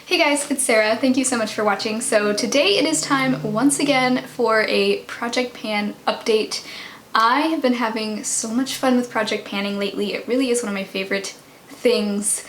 Hey guys, it's Sarah. Thank you so much for watching. So today it is time once again for a project pan update. I have been having so much fun with project panning lately. It really is one of my favorite things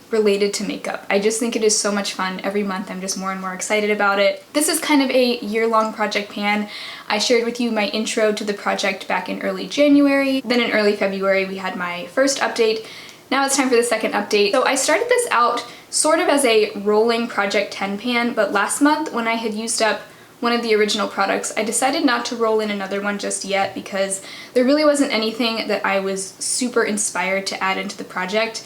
related to makeup. I just think it is so much fun. Every month I'm just more and more excited about it. This is kind of a year-long project pan. I shared with you my intro to the project back in early January. Then in early February we had my first update. Now it's time for the second update. So I started this out sort of as a rolling Project 10 pan, but last month when I had used up one of the original products, I decided not to roll in another one just yet because there really wasn't anything that I was super inspired to add into the project.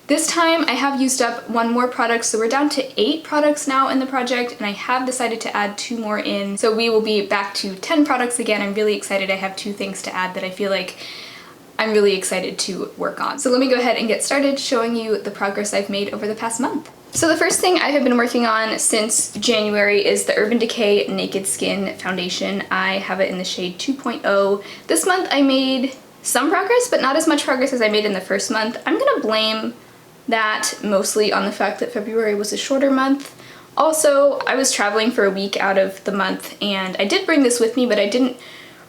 This time I have used up one more product, so we're down to 8 products now in the project, and I have decided to add 2 more in. So we will be back to 10 products again. I'm really excited. I have 2 things to add that I feel like I'm really excited to work on. So let me go ahead and get started showing you the progress I've made over the past month. So the first thing I have been working on since January is the Urban Decay Naked Skin Foundation. I have it in the shade 2.0. This month I made some progress, but not as much progress as I made in the first month. I'm gonna blame that mostly on the fact that February was a shorter month. Also, I was traveling for a week out of the month, and I did bring this with me, but I didn't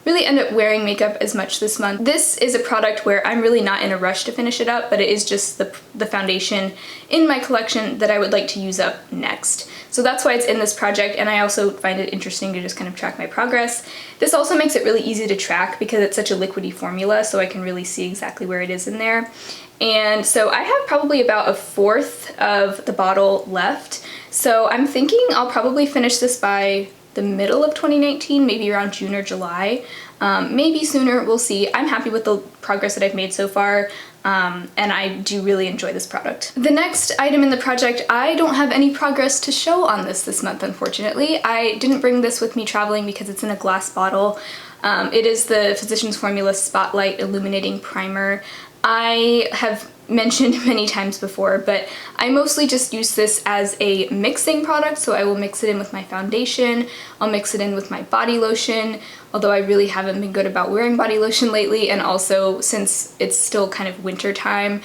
really end up wearing makeup as much this month. This is a product where I'm really not in a rush to finish it up, but it is just the foundation in my collection that I would like to use up next. So that's why it's in this project, and I also find it interesting to just kind of track my progress. This also makes it really easy to track because it's such a liquidy formula, so I can really see exactly where it is in there. And so I have probably about 1/4 of the bottle left. So I'm thinking I'll probably finish this by the middle of 2019, maybe around June or July. Maybe sooner, we'll see. I'm happy with the progress that I've made so far, and I do really enjoy this product. The next item in the project, I don't have any progress to show on this month, unfortunately. I didn't bring this with me traveling because it's in a glass bottle. It is the Physicians Formula Spotlight Illuminating Primer. I have mentioned many times before, but I mostly just use this as a mixing product, so I will mix it in with my foundation, I'll mix it in with my body lotion, although I really haven't been good about wearing body lotion lately, and also since it's still kind of winter time,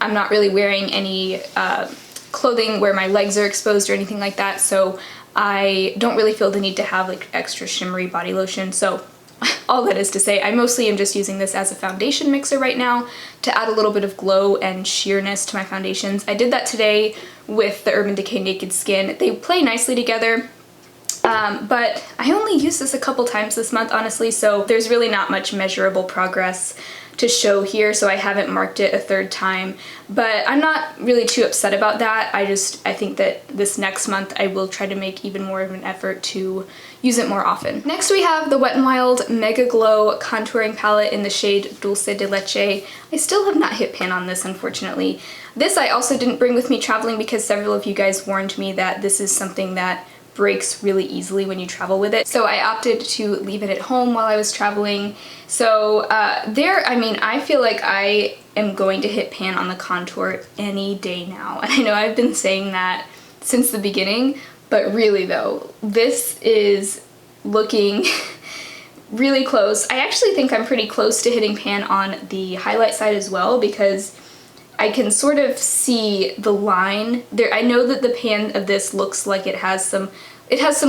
I'm not really wearing any clothing where my legs are exposed or anything like that, so I don't really feel the need to have like extra shimmery body lotion. So all that is to say, I mostly am just using this as a foundation mixer right now to add a little bit of glow and sheerness to my foundations. I did that today with the Urban Decay Naked Skin. They play nicely together, but I only used this a couple times this month, honestly, so there's really not much measurable progress to show here, so I haven't marked it a 3rd time, but I'm not really too upset about that. I think that this next month I will try to make even more of an effort to use it more often. Next we have the Wet n Wild MegaGlo Contouring Palette in the shade Dulce de Leche. I still have not hit pan on this, unfortunately. This I also didn't bring with me traveling because several of you guys warned me that this is something that breaks really easily when you travel with it. So I opted to leave it at home while I was traveling. So I feel like I am going to hit pan on the contour any day now. And I know I've been saying that since the beginning, but really though, this is looking really close. I actually think I'm pretty close to hitting pan on the highlight side as well because I can sort of see the line there. I know that the pan of this looks like it has some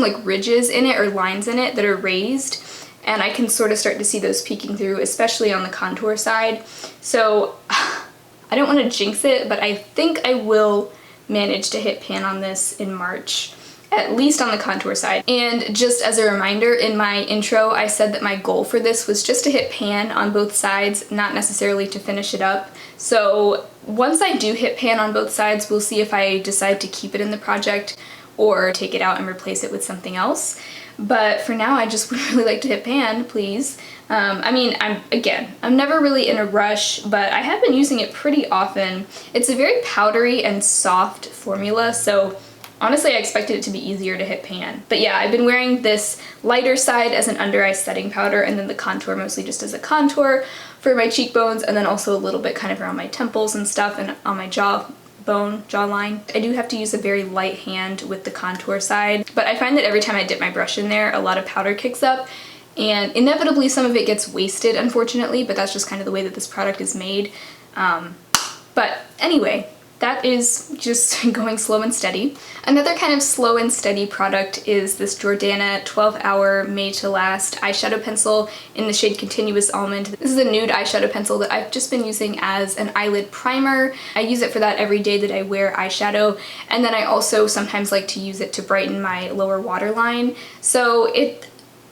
like ridges in it or lines in it that are raised, and I can sort of start to see those peeking through, especially on the contour side. So I don't want to jinx it, but I think I will manage to hit pan on this in March, at least on the contour side. And just as a reminder, in my intro I said that my goal for this was just to hit pan on both sides, not necessarily to finish it up. So once I do hit pan on both sides, we'll see if I decide to keep it in the project or take it out and replace it with something else. But for now, I just would really like to hit pan, please. I'm never really in a rush, but I have been using it pretty often. It's a very powdery and soft formula, so honestly, I expected it to be easier to hit pan. But yeah, I've been wearing this lighter side as an under eye setting powder, and then the contour mostly just as a contour for my cheekbones, and then also a little bit kind of around my temples and stuff, and on my jawline. I do have to use a very light hand with the contour side, but I find that every time I dip my brush in there, a lot of powder kicks up, and inevitably some of it gets wasted, unfortunately, but that's just kind of the way that this product is made. But anyway, that is just going slow and steady. Another kind of slow and steady product is this Jordana 12-hour Made to Last eyeshadow pencil in the shade Continuous Almond. This is a nude eyeshadow pencil that I've just been using as an eyelid primer. I use it for that every day that I wear eyeshadow, and then I also sometimes like to use it to brighten my lower waterline. So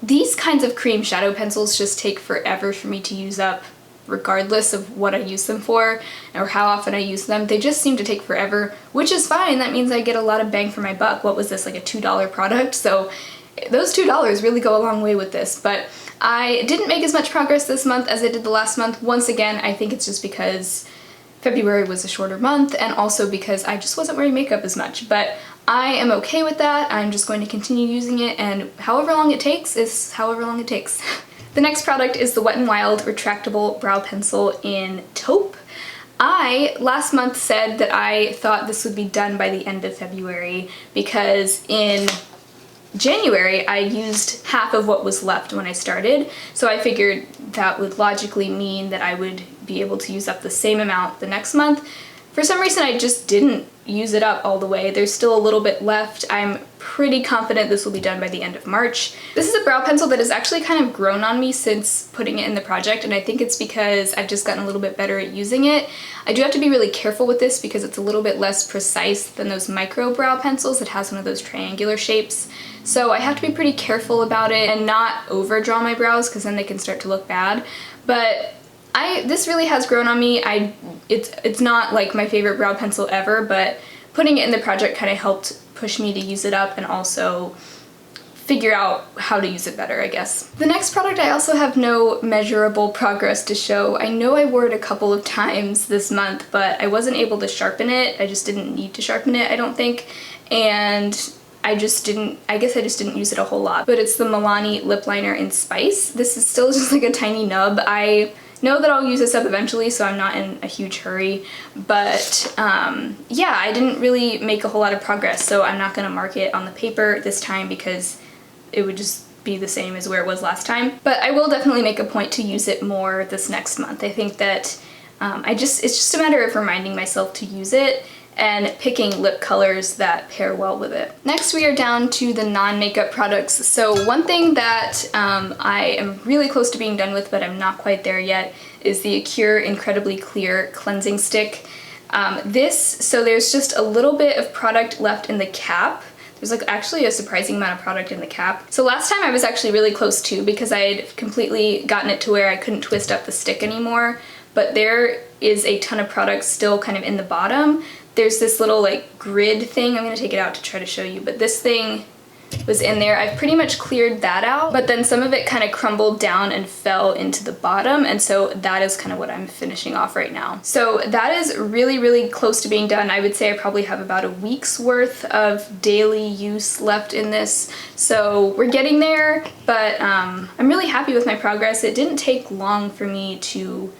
these kinds of cream shadow pencils just take forever for me to use up, regardless of what I use them for or how often I use them. They just seem to take forever, which is fine. That means I get a lot of bang for my buck. What was this, like a $2 product? So those $2 really go a long way with this. But I didn't make as much progress this month as I did the last month. Once again, I think it's just because February was a shorter month, and also because I just wasn't wearing makeup as much. But I am okay with that. I'm just going to continue using it, and however long it takes is however long it takes. The next product is the Wet n Wild Retractable Brow Pencil in Taupe. I last month said that I thought this would be done by the end of February because in January I used half of what was left when I started, so I figured that would logically mean that I would be able to use up the same amount the next month. For some reason I just didn't use it up all the way. There's still a little bit left. I'm pretty confident this will be done by the end of March. This is a brow pencil that has actually kind of grown on me since putting it in the project, and I think it's because I've just gotten a little bit better at using it. I do have to be really careful with this because it's a little bit less precise than those micro brow pencils. It has one of those triangular shapes. So I have to be pretty careful about it and not overdraw my brows because then they can start to look bad. But this really has grown on me. It's not like my favorite brow pencil ever, but putting it in the project kind of helped push me to use it up and also figure out how to use it better, I guess. The next product I also have no measurable progress to show. I know I wore it a couple of times this month, but I wasn't able to sharpen it. I just didn't need to sharpen it, I don't think. And I guess I just didn't use it a whole lot. But it's the Milani lip liner in Spice. This is still just like a tiny nub. I know that I'll use this up eventually, so I'm not in a huge hurry, but yeah, I didn't really make a whole lot of progress, so I'm not going to mark it on the paper this time because it would just be the same as where it was last time. But I will definitely make a point to use it more this next month. I think that it's just a matter of reminding myself to use it and picking lip colors that pair well with it. Next we are down to the non-makeup products. So one thing that I am really close to being done with, but I'm not quite there yet, is the Acure Incredibly Clear Cleansing Stick. So there's just a little bit of product left in the cap. There's like actually a surprising amount of product in the cap. So last time I was actually really close too because I had completely gotten it to where I couldn't twist up the stick anymore, but there is a ton of product still kind of in the bottom. There's this little like grid thing. I'm gonna take it out to try to show you, but this thing was in there. I've pretty much cleared that out, but then some of it kind of crumbled down and fell into the bottom, and so that is kind of what I'm finishing off right now. So that is really, really close to being done. I would say I probably have about a week's worth of daily use left in this, so we're getting there, but I'm really happy with my progress. It didn't take long for me to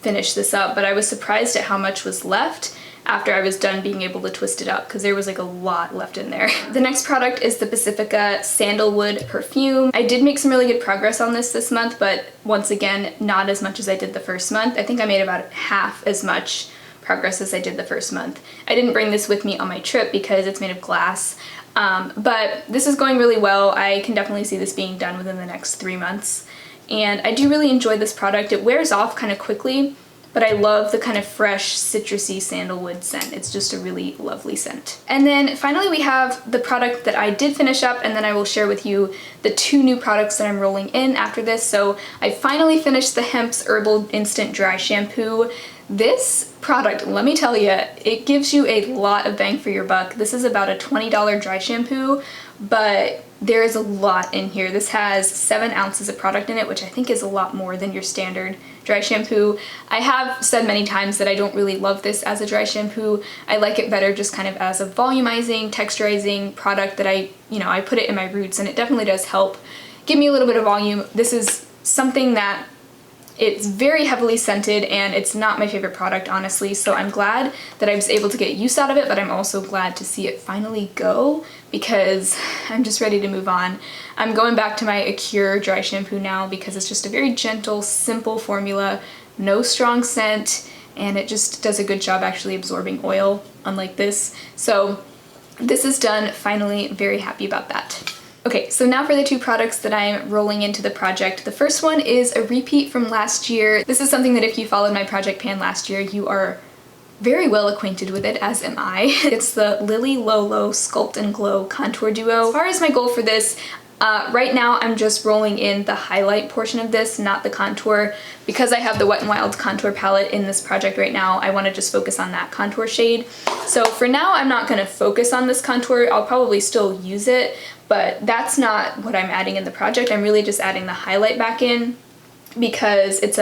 finish this up, but I was surprised at how much was left after I was done being able to twist it up because there was like a lot left in there. The next product is the Pacifica Sandalwood Perfume. I did make some really good progress on this month, but once again, not as much as I did the first month. I think I made about half as much progress as I did the first month. I didn't bring this with me on my trip because it's made of glass, but this is going really well. I can definitely see this being done within the next 3 months. And I do really enjoy this product. It wears off kind of quickly, but I love the kind of fresh citrusy sandalwood scent. It's just a really lovely scent. And then finally we have the product that I did finish up, and then I will share with you the 2 new products that I'm rolling in after this. So I finally finished the Hempz Herbal Instant Dry Shampoo. This product, let me tell you, it gives you a lot of bang for your buck. This is about a $20 dry shampoo, but there is a lot in here. This has 7 ounces of product in it, which I think is a lot more than your standard dry shampoo. I have said many times that I don't really love this as a dry shampoo. I like it better just kind of as a volumizing, texturizing product that I put it in my roots, and it definitely does help give me a little bit of volume. This is something that it's very heavily scented, and it's not my favorite product, honestly, so I'm glad that I was able to get use out of it, but I'm also glad to see it finally go because I'm just ready to move on. I'm going back to my Acure dry shampoo now because it's just a very gentle, simple formula, no strong scent, and it just does a good job actually absorbing oil, unlike this. So this is done finally, very happy about that. Okay, so now for the two products that I'm rolling into the project. The first one is a repeat from last year. This is something that if you followed my project pan last year, you are very well acquainted with it, as am I. It's the Lily Lolo Sculpt and Glow Contour Duo. As far as my goal for this, right now I'm just rolling in the highlight portion of this, not the contour. Because I have the Wet n Wild contour palette in this project right now, I want to just focus on that contour shade. So for now, I'm not going to focus on this contour. I'll probably still use it, but that's not what I'm adding in the project. I'm really just adding the highlight back in because it's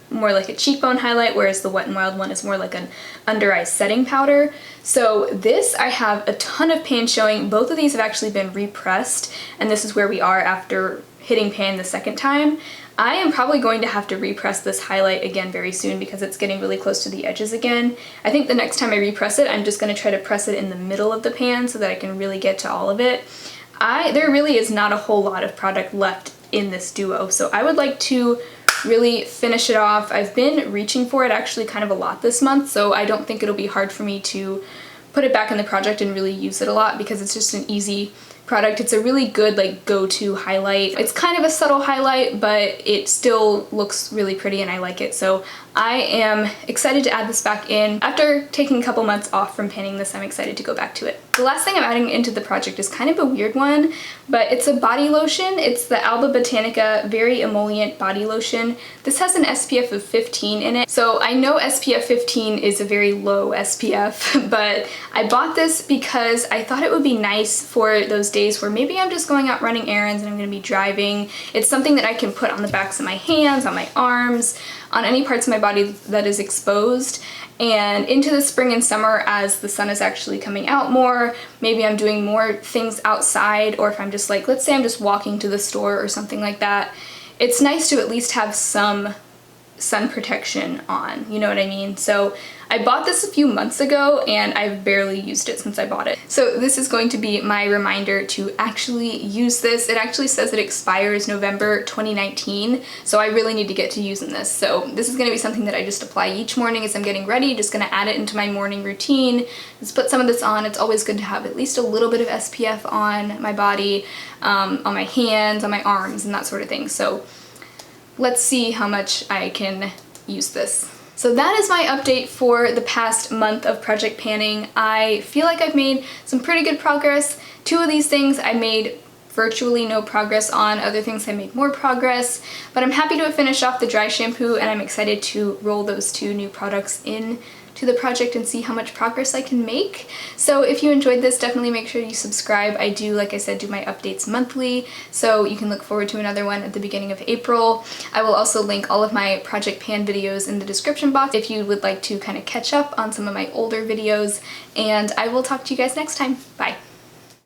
more like a cheekbone highlight, whereas the Wet n Wild one is more like an under eye setting powder. So this, I have a ton of pan showing. Both of these have actually been repressed, and this is where we are after hitting pan the second time. I am probably going to have to repress this highlight again very soon because it's getting really close to the edges again. I think the next time I repress it, I'm just going to try to press it in the middle of the pan so that I can really get to all of it. There really is not a whole lot of product left in this duo, so I would like to really finish it off. I've been reaching for it actually kind of a lot this month, so I don't think it'll be hard for me to put it back in the project and really use it a lot because it's just an easy product. It's a really good like go-to highlight. It's kind of a subtle highlight, but it still looks really pretty and I like it. So I am excited to add this back in. After taking a couple months off from panning this, I'm excited to go back to it. The last thing I'm adding into the project is kind of a weird one, but it's a body lotion. It's the Alba Botanica Very Emollient Body Lotion. This has an SPF of 15 in it. So I know SPF 15 is a very low SPF, but I bought this because I thought it would be nice for those days where maybe I'm just going out running errands and I'm going to be driving. It's something that I can put on the backs of my hands, on my arms, on any parts of my body that is exposed. And into the spring and summer, as the sun is actually coming out more, maybe I'm doing more things outside, or if I'm just like, let's say I'm just walking to the store or something like that, it's nice to at least have some sun protection on, you know what I mean? So I bought this a few months ago and I've barely used it since I bought it. So this is going to be my reminder to actually use this. It actually says it expires November 2019, so I really need to get to using this. So this is going to be something that I just apply each morning as I'm getting ready, just going to add it into my morning routine. Just put some of this on. It's always good to have at least a little bit of SPF on my body, on my hands, on my arms, and that sort of thing. So let's see how much I can use this. So that is my update for the past month of project panning. I feel like I've made some pretty good progress. Two of these things I made virtually no progress on, other things I made more progress, but I'm happy to have finished off the dry shampoo and I'm excited to roll those two new products in to the project and see how much progress I can make. So if you enjoyed this, definitely make sure you subscribe. I do, like I said, do my updates monthly, so you can look forward to another one at the beginning of April. I will also link all of my project pan videos in the description box if you would like to kind of catch up on some of my older videos, and I will talk to you guys next time. Bye!